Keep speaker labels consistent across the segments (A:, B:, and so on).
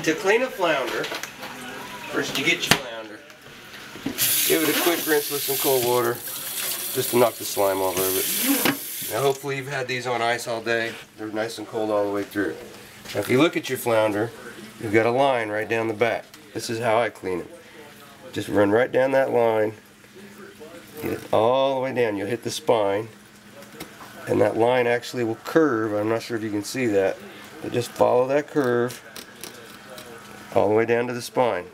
A: To clean a flounder, first you get your flounder. Give it a quick rinse with some cold water, just to knock the slime off of it. Now hopefully you've had these on ice all day. They're nice and cold all the way through. Now if you look at your flounder, you've got a line right down the back. This is how I clean it. Just run right down that line, get it all the way down. You'll hit the spine, and that line actually will curve. I'm not sure if you can see that, but just follow that curve all the way down to the spine.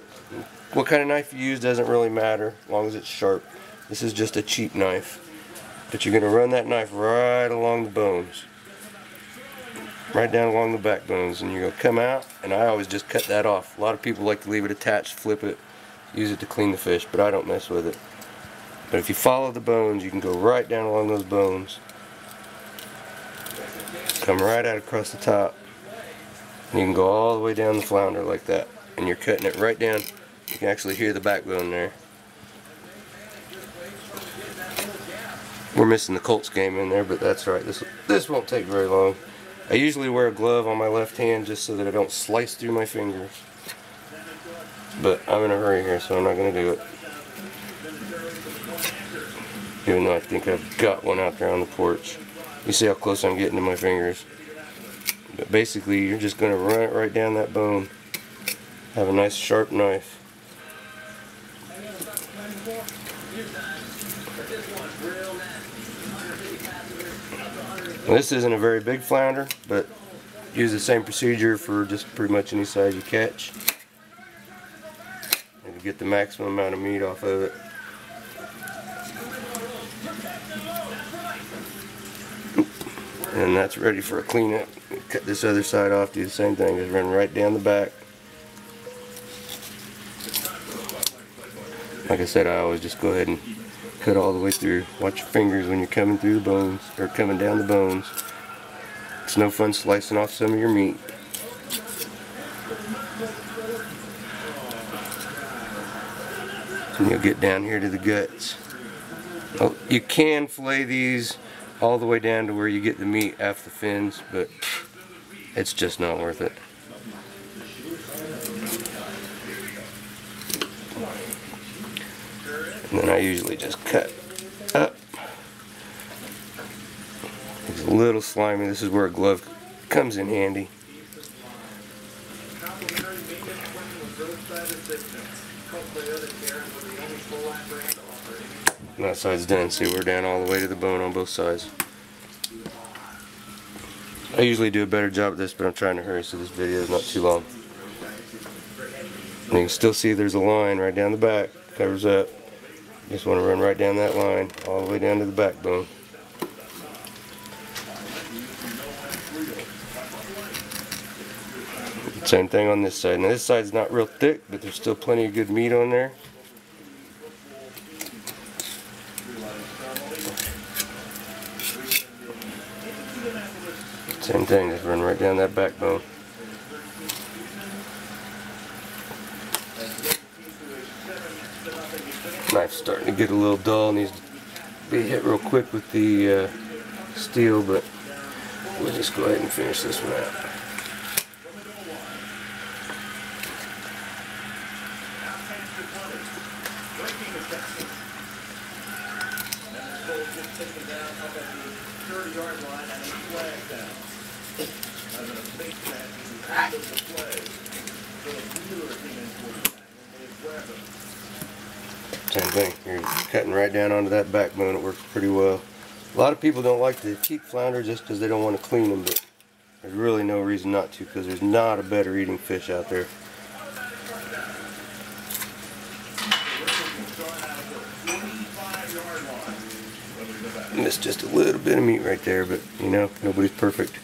A: What kind of knife you use doesn't really matter, as long as it's sharp. This is just a cheap knife. But you're going to run that knife right along the bones. Right down along the backbones. And you're going to come out, and I always just cut that off. A lot of people like to leave it attached, flip it, use it to clean the fish, but I don't mess with it. But if you follow the bones, you can go right down along those bones. Come right out across the top. And you can go all the way down the flounder like that. And you're cutting it right down. You can actually hear the backbone there. We're missing the Colts game in there, but that's right. This won't take very long. I usually wear a glove on my left hand just so that I don't slice through my fingers. But I'm in a hurry here, so I'm not going to do it. Even though I think I've got one out there on the porch. You see how close I'm getting to my fingers. But basically, you're just going to run it right down that bone. Have a nice sharp knife. Well, this isn't a very big flounder, but use the same procedure for just pretty much any size you catch. And to get the maximum amount of meat off of it. And that's ready for a cleanup. Cut this other side off, do the same thing, just run right down the back. Like I said, I always just go ahead and cut all the way through. Watch your fingers when you're coming through the bones, or coming down the bones. It's no fun slicing off some of your meat. And you'll get down here to the guts. Oh, you can fillet these all the way down to where you get the meat off the fins, but it's just not worth it. And then I usually just cut up. It's a little slimy. This is where a glove comes in handy. And that side's done. See, we're down all the way to the bone on both sides. I usually do a better job at this, but I'm trying to hurry so this video is not too long. And you can still see there's a line right down the back. Covers up. Just want to run right down that line, all the way down to the backbone. Same thing on this side. Now this side's not real thick, but there's still plenty of good meat on there. Same thing, just run right down that backbone. Knife's starting to get a little dull, needs to be hit real quick with the steel, but we'll just go ahead and finish this one out. Same thing, you're cutting right down onto that backbone. It works pretty well. A lot of people don't like to keep flounder just because they don't want to clean them, but there's really no reason not to, because there's not a better eating fish out there. Missed just a little bit of meat right there, but you know, nobody's perfect.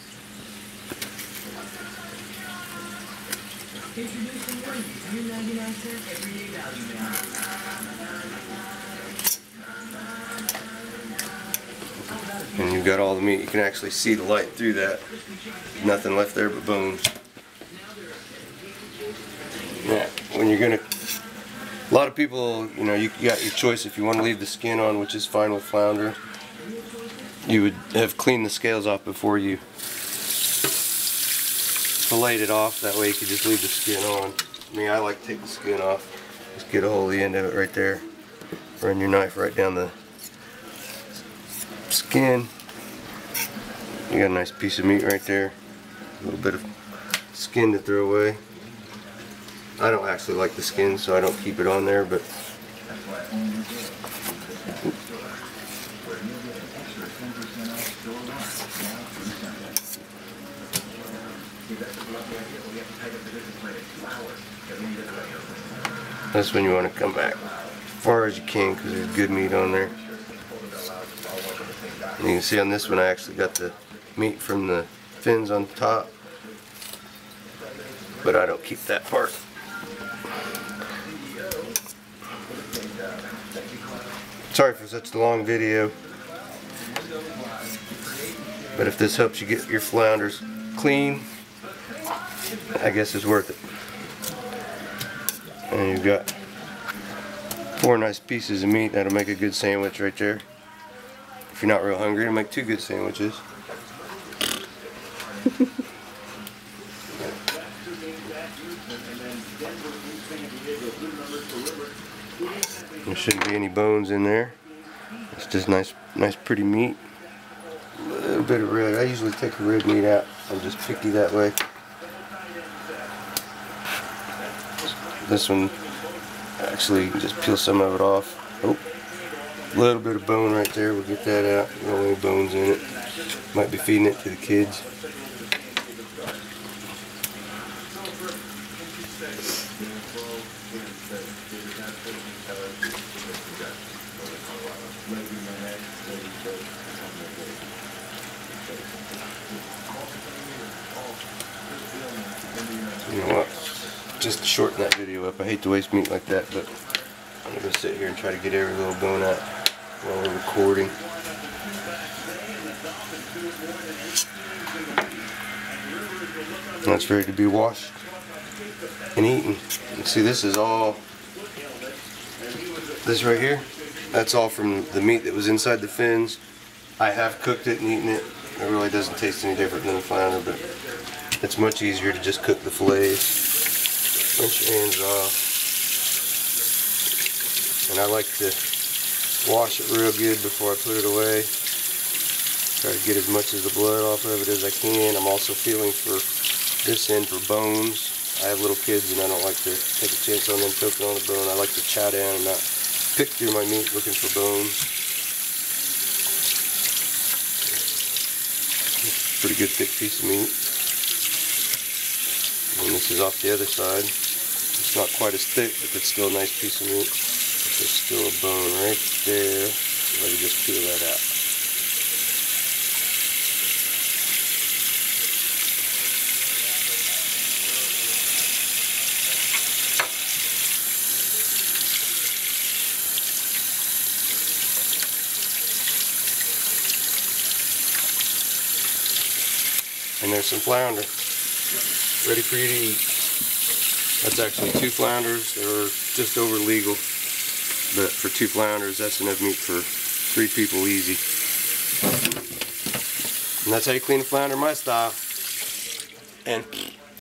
A: And you've got all the meat. You can actually see the light through that. Nothing left there but bones. Yeah, when you're gonna, a lot of people, you know, you got your choice. If you want to leave the skin on, which is fine with flounder, you would have cleaned the scales off before you fillet it off. That way you can just leave the skin on. I like to take the skin off. Just get a hold of the end of it right there. Run your knife right down the skin. You got a nice piece of meat right there. A little bit of skin to throw away. I don't actually like the skin, so I don't keep it on there, but that's when you want to come back as far as you can, because there's good meat on there. And you can see on this one I actually got the meat from the fins on top, but I don't keep that part. Sorry for such a long video, but if this helps you get your flounders clean, I guess it's worth it. And you've got 4 nice pieces of meat. That'll make a good sandwich right there. If you're not real hungry, it'll make 2 good sandwiches. There shouldn't be any bones in there. It's just nice pretty meat. A little bit of red. I usually take the red meat out. I'm just picky that way. This one, actually, you can just peel some of it off. Oh, a little bit of bone right there. We'll get that out. No any bones in it. Might be feeding it to the kids. You know what? Just to shorten that video up. I hate to waste meat like that, but I'm going to sit here and try to get every little bone out while we're recording. That's ready to be washed and eaten. You see, this is all, this right here, that's all from the meat that was inside the fins. I have cooked it and eaten it. It really doesn't taste any different than the flounder, but it's much easier to just cook the fillets. Rinse your hands off. And I like to wash it real good before I put it away. Try to get as much of the blood off of it as I can. I'm also feeling for this end for bones. I have little kids and I don't like to take a chance on them choking on a bone. I like to chow down and not pick through my meat looking for bones. Pretty good thick piece of meat. And this is off the other side. It's not quite as thick, but it's still a nice piece of meat. There's still a bone right there. Let me just peel that out. And there's some flounder ready for you to eat. That's actually 2 flounders. They're just over legal, but for 2 flounders, that's enough meat for 3 people easy. And that's how you clean a flounder my style. And